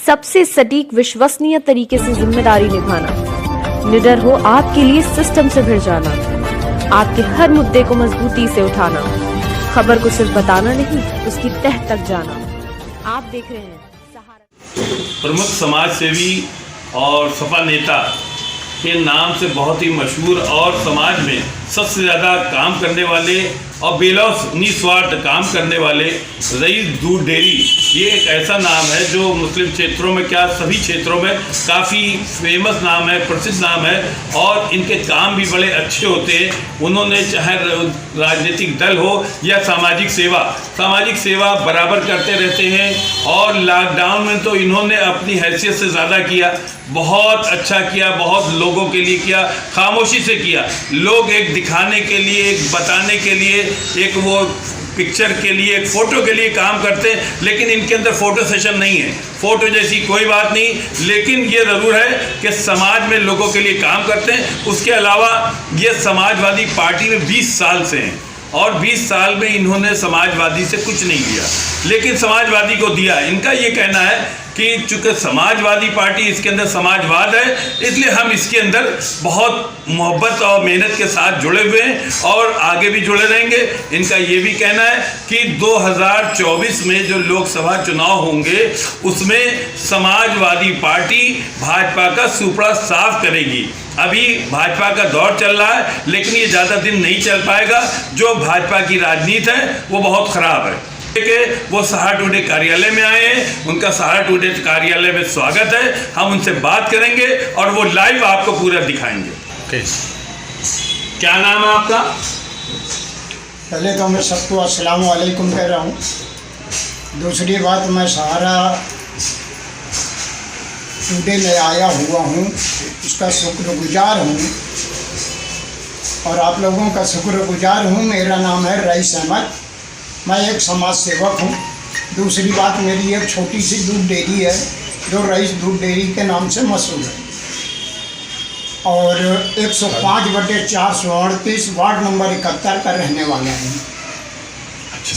सबसे सटीक विश्वसनीय तरीके से जिम्मेदारी निभाना, निडर हो आपके लिए सिस्टम से भिड़ जाना, आपके हर मुद्दे को मजबूती से उठाना, खबर को सिर्फ बताना नहीं उसकी तह तक जाना। आप देख रहे हैं सहारा। प्रमुख समाज सेवी और सपा नेता के नाम से बहुत ही मशहूर और समाज में सबसे ज़्यादा काम करने वाले और बेलौस निस्वार्थ काम करने वाले रईस दूध डेयरी, ये एक ऐसा नाम है जो मुस्लिम क्षेत्रों में क्या सभी क्षेत्रों में काफ़ी फेमस नाम है, प्रसिद्ध नाम है और इनके काम भी बड़े अच्छे होते हैं। उन्होंने चाहे राजनीतिक दल हो या सामाजिक सेवा बराबर करते रहते हैं और लॉकडाउन में तो इन्होंने अपनी हैसियत से ज़्यादा किया, बहुत अच्छा किया, बहुत लोगों के लिए किया, खामोशी से किया। लोग एक दिखाने के लिए, एक बताने के लिए, एक वो पिक्चर के लिए, एक फ़ोटो के लिए काम करते हैं, लेकिन इनके अंदर फ़ोटो सेशन नहीं है, फ़ोटो जैसी कोई बात नहीं। लेकिन ये ज़रूर है कि समाज में लोगों के लिए काम करते हैं। उसके अलावा ये समाजवादी पार्टी में 20 साल से हैं और 20 साल में इन्होंने समाजवादी से कुछ नहीं लिया, लेकिन समाजवादी को दिया। इनका ये कहना है कि चूँकि समाजवादी पार्टी, इसके अंदर समाजवाद है, इसलिए हम इसके अंदर बहुत मोहब्बत और मेहनत के साथ जुड़े हुए हैं और आगे भी जुड़े रहेंगे। इनका ये भी कहना है कि 2024 में जो लोकसभा चुनाव होंगे उसमें समाजवादी पार्टी भाजपा का सुपड़ा साफ करेगी। अभी भाजपा का दौर चल रहा है, लेकिन ये ज़्यादा दिन नहीं चल पाएगा। जो भाजपा की राजनीति है वो बहुत ख़राब है। वो सहारा टुडे कार्यालय में आए हैं, उनका सहारा टुडे कार्यालय में स्वागत है। हम उनसे बात करेंगे और वो लाइव आपको पूरा दिखाएंगे। क्या नाम है आपका? पहले तो मैं सबको अस्सलाम वालेकुम कह रहा हूँ। दूसरी बात, मैं सहारा टुडे में आया हुआ हूँ, उसका शुक्रगुजार हूँ और आप लोगों का शुक्रगुजार हूँ। मेरा नाम है रईस अहमद, मैं एक समाज सेवक हूँ। दूसरी बात, मेरी एक छोटी सी दूध डेयरी है जो रईस दूध डेयरी के नाम से मशहूर है और 105/438 वार्ड नंबर 71 का रहने वाला है। अच्छा,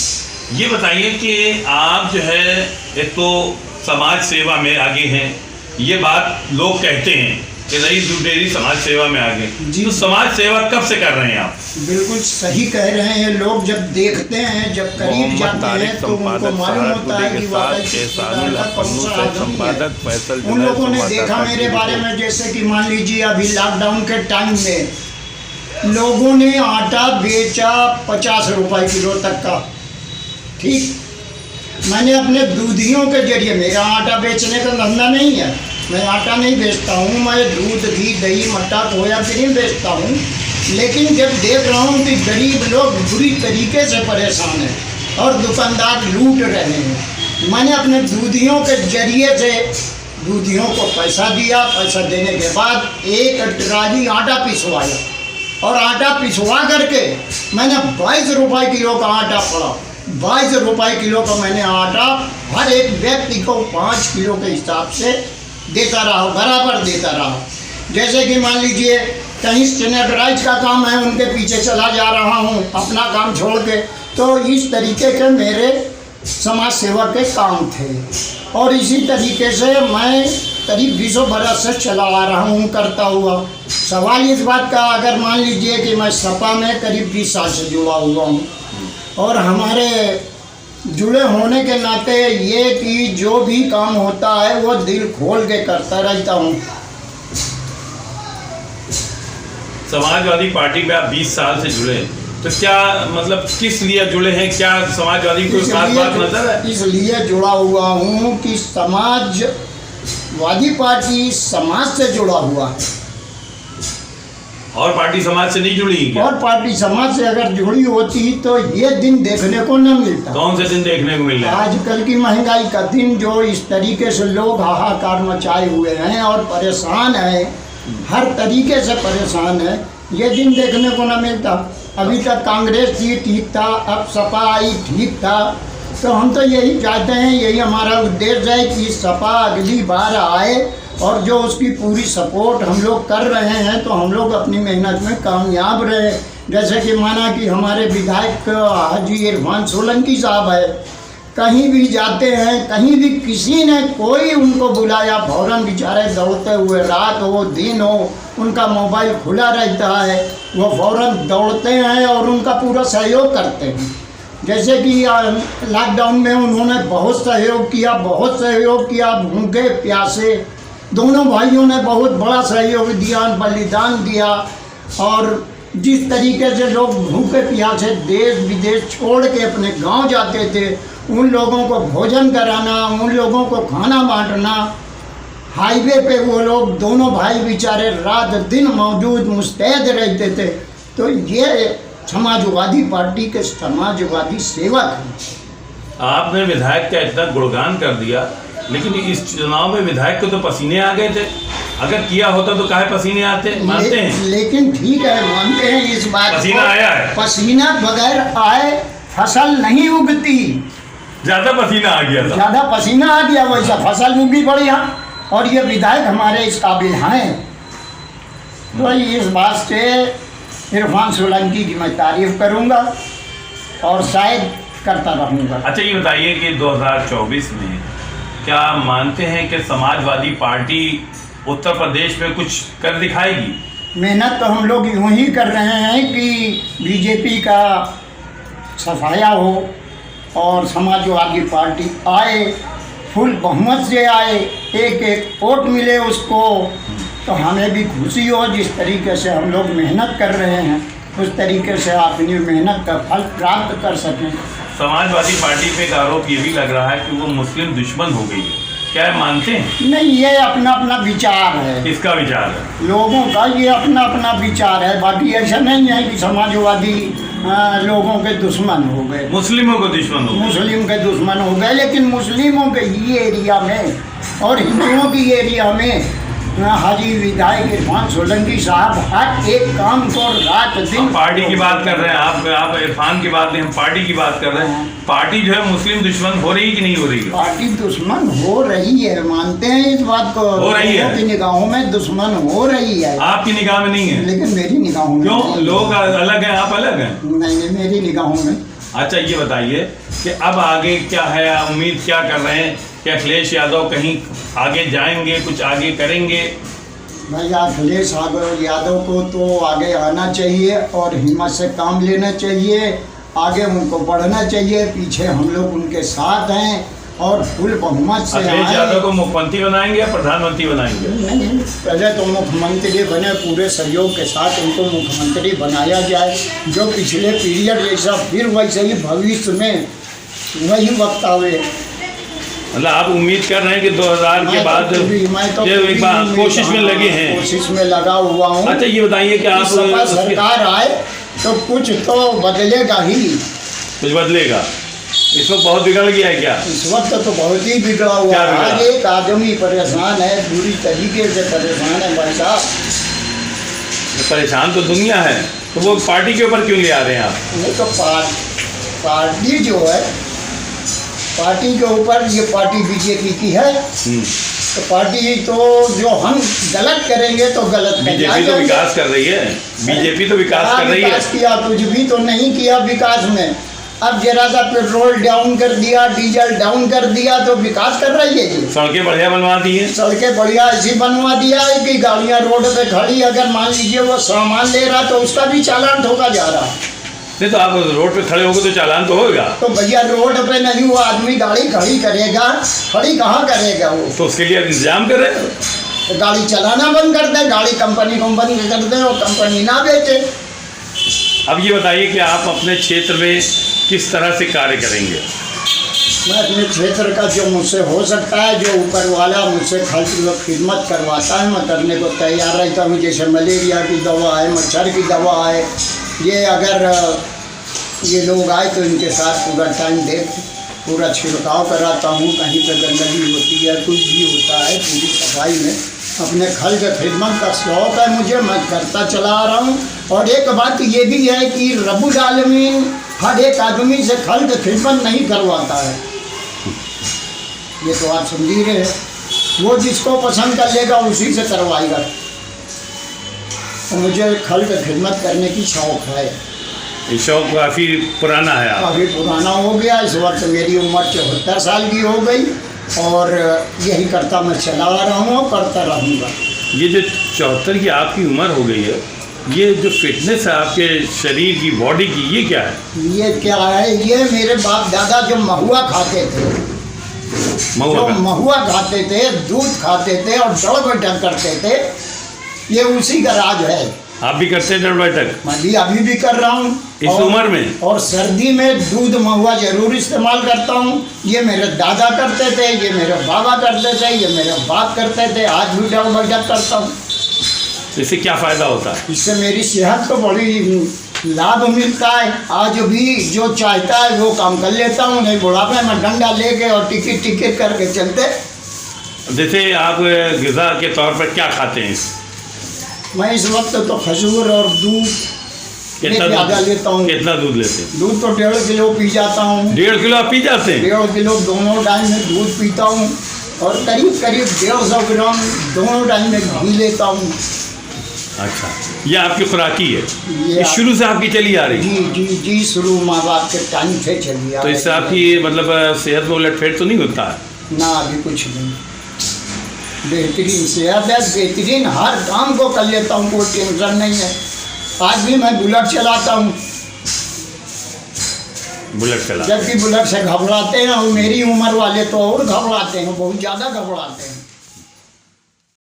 ये बताइए कि आप जो है एक तो समाज सेवा में आगे हैं, ये बात लोग कहते हैं कि रईस दूध डेयरी समाज सेवा में आगे जी, तो समाज सेवा कब से कर रहे हैं आप? बिल्कुल सही कह रहे हैं। लोग जब देखते हैं, जब करीब जाते हैं तो उनको मालूम होता है कि उन लोगों ने देखा मेरे बारे में। जैसे कि मान लीजिए अभी लॉकडाउन के टाइम में लोगों ने आटा बेचा 50 रुपए किलो तक का, ठीक। मैंने अपने दूधियों के जरिए, मेरा आटा बेचने का धंधा नहीं है, मैं आटा नहीं बेचता हूँ, मैं दूध, घी, दही, मट्ठा, खोया, क्रीम बेचता हूँ। लेकिन जब देख रहा हूँ कि गरीब लोग बुरी तरीके से परेशान हैं और दुकानदार लूट रहे हैं, मैंने अपने दूधियों के जरिए से दूधियों को पैसा दिया। पैसा देने के बाद एक ट्राली आटा पिसवाया और आटा पिसवा करके मैंने 22 रुपये किलो का आटा पड़ा। 22 रुपये किलो का मैंने आटा हर एक व्यक्ति को 5 किलो के हिसाब से देता रहा, बराबर देता रहा। जैसे कि मान लीजिए कहीं सैनिटाइज का काम है, उनके पीछे चला जा रहा हूँ अपना काम छोड़ के। तो इस तरीके के मेरे समाज सेवा के काम थे और इसी तरीके से मैं करीब 20 बरस से चला आ रहा हूँ करता हुआ। सवाल इस बात का, अगर मान लीजिए कि मैं सपा में करीब 20 साल से जुड़ा हुआ हूँ और हमारे जुड़े होने के नाते ये कि जो भी काम होता है वो दिल खोल के करता रहता हूँ। समाजवादी पार्टी में आप 20 साल से जुड़े हैं, तो क्या मतलब किस लिए जुड़े हैं? क्या समाजवादी को खास बात नजर है? इसलिए जुड़ा हुआ हूँ कि समाजवादी पार्टी समाज से जुड़ा हुआ है और पार्टी समाज से नहीं जुड़ी क्या? और पार्टी समाज से अगर जुड़ी होती तो ये दिन देखने को न मिलता। कौन से दिन देखने को मिल रहा है? आजकल की महंगाई का दिन, जो इस तरीके से लोग हाहाकार मचाए हुए हैं और परेशान हैं, हर तरीके से परेशान है, ये दिन देखने को न मिलता। अभी तक कांग्रेस थी, ठीक था, अब सपा आई, ठीक था। तो हम तो यही चाहते हैं, यही हमारा उद्देश्य है कि सपा अगली बार आए और जो उसकी पूरी सपोर्ट हम लोग कर रहे हैं तो हम लोग अपनी मेहनत में कामयाब रहे। जैसे कि माना कि हमारे विधायक हाजी इरफान सोलंकी साहब है, कहीं भी जाते हैं, कहीं भी किसी ने कोई उनको बुलाया, फौरन बेचारे दौड़ते हुए, रात हो दिन हो, उनका मोबाइल खुला रहता है, वो फौरन दौड़ते हैं और उनका पूरा सहयोग करते हैं। जैसे कि लॉकडाउन में उन्होंने बहुत सहयोग किया, बहुत सहयोग किया, भूखे प्यासे दोनों भाइयों ने बहुत बड़ा सहयोग दिया, बलिदान दिया। और जिस तरीके से लोग भूखे प्यासे देश विदेश छोड़ के अपने गांव जाते थे, उन लोगों को भोजन कराना, उन लोगों को खाना बांटना, हाईवे पे वो लोग दोनों भाई बेचारे रात दिन मौजूद मुस्तैद रहते थे। तो ये समाजवादी पार्टी के समाजवादी सेवक हैं। आपने विधायक का इतना गुणगान कर दिया, लेकिन इस चुनाव में विधायक को तो पसीने आ गए थे। अगर किया होता तो काहे पसीने आते, मानते हैं? लेकिन ठीक है, मानते हैं इस बात को। पसीना आया है, पसीना बगैर आए फसल नहीं उगती। ज्यादा पसीना आ गया था, ज़्यादा पसीना आ गया, वैसा फसल उगी बढ़िया। और ये विधायक हमारे इस काबिल हैं। तो इस बात से इरफान सोलंकी की मैं तारीफ करूंगा और शायद करता रहूंगा। अच्छा ये बताइए कि 2024 में क्या मानते हैं कि समाजवादी पार्टी उत्तर प्रदेश में कुछ कर दिखाएगी? मेहनत तो हम लोग यूँ ही कर रहे हैं कि बीजेपी का सफाया हो और समाजवादी पार्टी आए, फुल बहुमत से आए, एक एक वोट मिले उसको, तो हमें भी खुशी हो। जिस तरीके से हम लोग मेहनत कर रहे हैं, उस तरीके से अपनी मेहनत का फल प्राप्त कर सकें। समाजवादी पार्टी पे एक आरोप ये भी लग रहा है कि वो मुस्लिम दुश्मन हो गई है, क्या है, मानते हैं? नहीं, ये अपना अपना विचार है। किसका विचार है? लोगों का ये अपना अपना विचार है। बाकी ऐसा नहीं है कि समाजवादी लोगों के दुश्मन हो गए, मुस्लिमों को दुश्मन हो गए। मुस्लिम के दुश्मन हो गए। लेकिन मुस्लिमों के ये एरिया में और हिंदुओं की एरिया में हाजी विधायक इरफान सोलंकी साहब हर एक काम को रात दिन। पार्टी की बात कर रहे हैं आप इरफान की बात नहीं, हम पार्टी की बात कर रहे हैं। पार्टी जो है मुस्लिम दुश्मन हो रही कि नहीं हो रही? पार्टी दुश्मन हो रही है, मानते हैं इस बात को। हो रही है, की निगाहों में दुश्मन हो रही है। आपकी निगाह में नहीं है, लेकिन मेरी निगाहों में। क्यों? लोग अलग हैं, आप अलग हैं? नहीं, मेरी निगाहों में। अच्छा ये बताइए कि अब आगे क्या है, उम्मीद क्या कर रहे हैं? क्या अखिलेश यादव कहीं आगे जाएंगे, कुछ आगे करेंगे? भैया अखिलेश यादव को तो आगे आना चाहिए और हिम्मत से काम लेना चाहिए, आगे उनको बढ़ना चाहिए। पीछे हम लोग उनके साथ हैं और फुल बहुमत से। अखिलेश यादव को मुख्यमंत्री बनाएंगे या प्रधानमंत्री बनाएंगे? नहीं, पहले तो मुख्यमंत्री बने, पूरे सहयोग के साथ उनको मुख्यमंत्री बनाया जाए। जो पिछले पीरियड जैसा फिर वैसे ही भविष्य में वही वक्त आवे। मतलब आप उम्मीद कर रहे हैं कि 2000 के बाद एक बार कोशिश में लगे हैं? कोशिश में लगा हुआ हूँ। अच्छा ये बताइए कि आप सरकार आए तो कुछ तो बदलेगा ही। कुछ बदलेगा? इस वक्त बहुत बिगड़ गया है क्या? इस वक्त तो बहुत ही बिगड़ा हुआ है। आज एक आदमी परेशान है, पूरी तरीके से परेशान है भाई साहब। परेशान तो दुनिया है, तो वो पार्टी के ऊपर क्यों ले आ रहे हैं आप? नहीं तो पार्टी जो है, पार्टी के ऊपर, ये पार्टी बीजेपी की है, तो पार्टी तो जो हम गलत करेंगे तो गलत। बीजेपी तो विकास कर रही है, बीजेपी तो विकास कर रही है। विकास किया, कुछ भी तो नहीं किया विकास में। अब जरा सा पेट्रोल डाउन कर दिया, डीजल डाउन कर दिया तो विकास कर रही है जी। सड़कें बढ़िया बनवा दी हैं, सड़कें बढ़िया ऐसी बनवा दिया है कि गाड़ियाँ रोड पे खड़ी, अगर मान लीजिए वो सामान ले रहा तो उसका भी चालान ठोका जा रहा। नहीं तो आप रोड पे खड़े होगे तो चालान तो होगा। तो भैया रोड पे नहीं, वो आदमी गाड़ी खड़ी करेगा, खड़ी कहाँ करेगा वो? तो उसके लिए इंतजाम करें, तो गाड़ी चलाना बंद कर दे, गाड़ी कंपनी को बंद कर दे और कंपनी ना बेचे। अब ये बताइए कि आप अपने क्षेत्र में किस तरह से कार्य करेंगे? मैं अपने क्षेत्र का जो मुझसे हो सकता है, जो ऊपर वाला मुझसे खिदमत करवाता है, मैं करने को तैयार रहता हूँ। जैसे मलेरिया की दवा है, मच्छर की दवा है, ये अगर ये लोग आए तो इनके साथ पूरा टाइम दे पूरा छिड़काव कराता हूँ। कहीं पर गंदगी होती है, कुछ भी होता है, पूरी सफाई में अपने खल के खिदमत का शौक़ है मुझे, मैं करता चला आ रहा हूँ। और एक बात ये भी है कि रब्बुल आलमीन हर एक आदमी से खल के खिदमत नहीं करवाता है, ये तो आप समझ ही रहे हैं। वो जिसको पसंद कर लेगा उसी से करवाएगा। तो मुझे खल के खिदमत करने की शौक़ है। ये शौक काफ़ी पुराना है आप। काफ़ी पुराना हो गया। इस वक्त मेरी उम्र 74 साल की हो गई और यही करता मैं चला रहा हूँ और करता रहूँगा। ये जो 74 की आपकी उम्र हो गई है, ये जो फिटनेस है आपके शरीर की, बॉडी की, ये क्या है? ये क्या है? ये मेरे बाप दादा जो महुआ खाते थे, जो महुआ खाते थे, दूध खाते थे और दौड़ बैठक करते थे, ये उसी का राज है। आप भी करते हैं दौड़ बैठक? मैं भी अभी भी कर रहा हूँ इस उम्र में? और सर्दी में दूध महुआ जरूर इस्तेमाल करता हूँ। ये मेरे दादा करते थे, ये मेरे बाबा करते थे, ये मेरे बाप करते थे, आज भी दौड़ बैठक करता हूँ। इससे क्या फ़ायदा होता है? इससे मेरी सेहत को बड़ी लाभ मिलता है। आज भी जो चाहता है वो काम कर लेता हूँ, नहीं बुढ़ापे में डंडा लेके और टिकट टिकट करके चलते। जैसे आप ग़िज़ा के तौर पर क्या खाते हैं? मैं इस वक्त तो खजूर और दूध ज़्यादा लेता हूँ। कितना दूध लेते हैं? दूध तो 1.5 किलो पी जाता हूँ। 1.5 किलो आप पी जाते हैं? 1.5 किलो दोनों टाइम में दूध पीता हूँ और करीब करीब 150 ग्राम दोनों टाइम में घी लेता हूँ। अच्छा, ये आपकी खुराकी है? ये ये शुरू से आपकी चली आ रही है? जी जी जी, शुरू माँ बाप के टाइम से चली आ तो रही इससे है। आपकी मतलब सेहत में उलटफेर तो नहीं होता है? ना, अभी कुछ नहीं। बेहतरीन सेहत है, बेहतरीन हर काम को कर लेता हूँ, कोई टेंशन नहीं है। आज भी मैं बुलेट चलाता हूँ। बुलेट चला? जबकि बुलेट से घबराते हैं और मेरी उम्र वाले तो और घबराते हैं, बहुत ज़्यादा घबराते हैं।